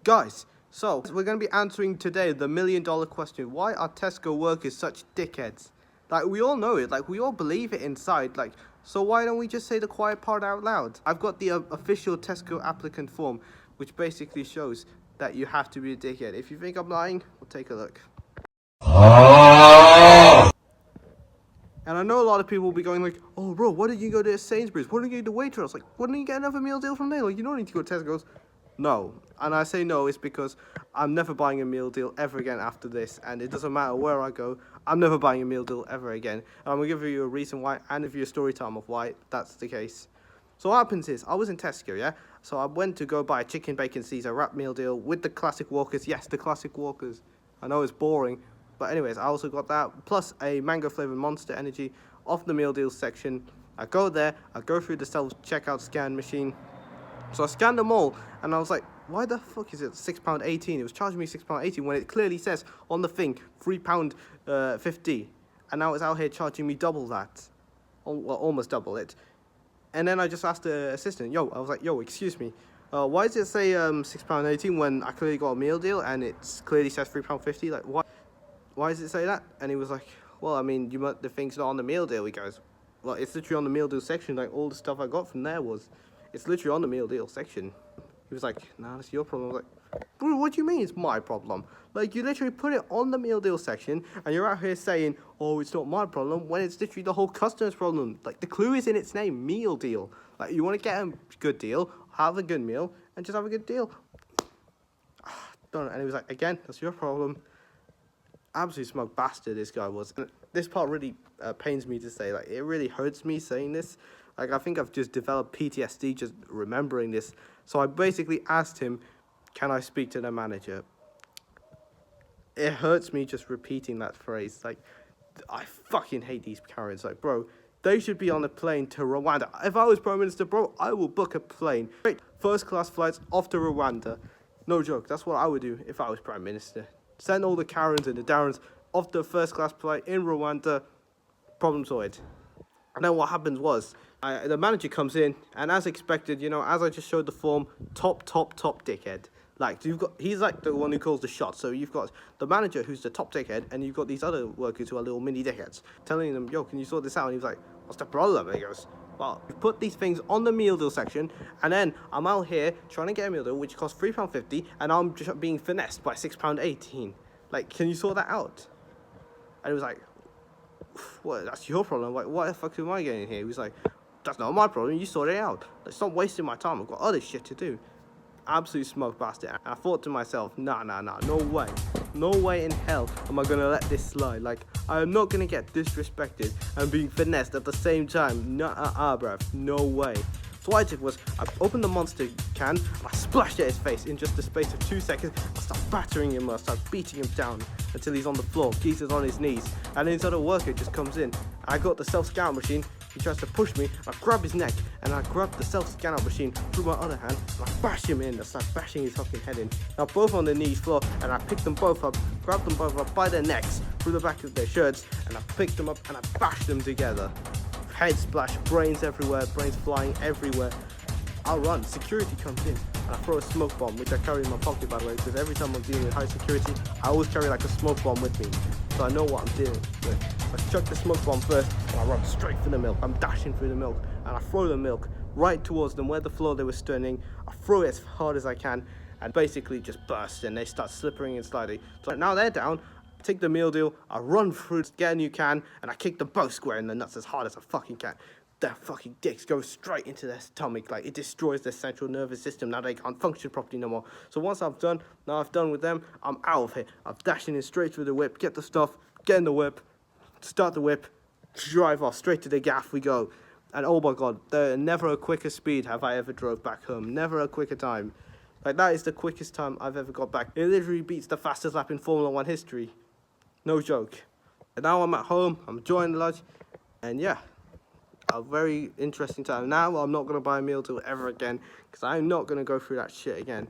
Guys, so we're going to be answering today the $1,000,000 question. Why are Tesco workers such dickheads? Like, we all know it. Like, we all believe it inside. Like, so why don't we just say the quiet part out loud? I've got the official Tesco applicant form, which basically shows that you have to be a dickhead. If you think I'm lying, we'll take a look. And I know a lot of people will be going like, oh, bro, why didn't you go to Sainsbury's? Why didn't you go to Waitrose? Like, why didn't you get another meal deal from there? Like, you don't need to go to Tesco's. No. And I say no, it's because I'm never buying a meal deal ever again after this. And it doesn't matter where I go, I'm never buying a meal deal ever again. And I'm going to give you a reason why and give you a story time of why that's the case. So what happens is, I was in Tesco, yeah? So I went to go buy a chicken bacon Caesar wrap meal deal with the classic Walkers. Yes, the classic Walkers. I know it's boring. But anyways, I also got that, plus a mango flavoured Monster Energy off the meal deals section. I go there, I go through the self-checkout scan machine. So I scanned them all, and I was like, why the fuck is it £6.18? It was charging me £6.80 when it clearly says on the thing £3.50. And now it's out here charging me double that. Well, almost double it. And then I just asked the assistant, I was like, excuse me, why does it say £6.18 when I clearly got a meal deal and it clearly says £3.50? Like, why does it say that? And he was like, well, I mean, the thing's not on the meal deal. He goes, well, it's literally on the meal deal section. Like, all the stuff I got from there it's literally on the meal deal section. He was like, nah, that's your problem. I was like, bro, what do you mean it's my problem? Like, you literally put it on the meal deal section, and you're out here saying, oh, it's not my problem, when it's literally the whole customer's problem. Like, the clue is in its name, meal deal. Like, you want to get a good deal, have a good meal, and just have a good deal. And he was like, again, that's your problem. Absolute smug bastard this guy was. And this part really pains me to say. Like, it really hurts me saying this. Like, I think I've just developed PTSD just remembering this. So I basically asked him, can I speak to the manager? It hurts me just repeating that phrase. Like, I fucking hate these Karens. Like, bro, they should be on a plane to Rwanda. If I was Prime Minister, bro, I will book a plane. Straight first-class flights off to Rwanda. No joke, that's what I would do if I was Prime Minister. Send all the Karens and the Darrens off the first-class flight in Rwanda. Problem sorted. And then what happens was, the manager comes in, and as expected, as I just showed the form, top dickhead. Like, he's like the one who calls the shots. So you've got the manager who's the top dickhead, and you've got these other workers who are little mini dickheads, telling them, can you sort this out? And he's like, what's the problem? And he goes, well, you put these things on the meal deal section, and then I'm out here trying to get a meal deal, which costs £3.50, and I'm just being finessed by £6.18. Like, can you sort that out? And he was like, what, that's your problem. Like, what the fuck am I getting here? He was like, that's not my problem, you sort it out. Like, stop wasting my time, I've got other shit to do. Absolute smug bastard. And I thought to myself, nah, no way. No way in hell am I gonna let this slide. Like, I am not gonna get disrespected and being finessed at the same time. Nah, bruv, no way. So what I did was, I opened the Monster can, and I splashed at his face in just the space of 2 seconds. I start battering him, I start beating him down until he's on the floor. Geezer's on his knees, and then his other worker just comes in. I got the self-scout machine, he tries to push me, I grab his neck, and I grab the self-scan-out machine through my other hand, and I bash him in, I start bashing his fucking head in. Now both on the knees floor, and I pick them both up, grab them both up by their necks, through the back of their shirts, and I pick them up, and I bash them together. Head splash, brains everywhere, brains flying everywhere. I'll run, security comes in, and I throw a smoke bomb, which I carry in my pocket, by the way, because every time I'm dealing with high security, I always carry like a smoke bomb with me, so I know what I'm dealing with. I chuck the smoke bomb first, and I run straight for the milk. I'm dashing through the milk, and I throw the milk right towards them, where the floor they were standing. I throw it as hard as I can, and basically just burst, and they start slipping and sliding. So now they're down, I take the meal deal, I run through, get a new can, and I kick them both square in the nuts as hard as I fucking can. Their fucking dicks go straight into their stomach, like it destroys their central nervous system. Now they can't function properly no more. So once I've done with them, I'm out of here. I'm dashing in straight through the whip, get the stuff, get in the whip, start the whip, drive off, straight to the gaff we go. And oh my god, never a quicker speed have I ever drove back home. Never a quicker time. Like, that is the quickest time I've ever got back. It literally beats the fastest lap in Formula 1 history. No joke. And now I'm at home, I'm enjoying the lunch, and yeah, a very interesting time. Now I'm not going to buy a meal deal ever again, because I'm not going to go through that shit again.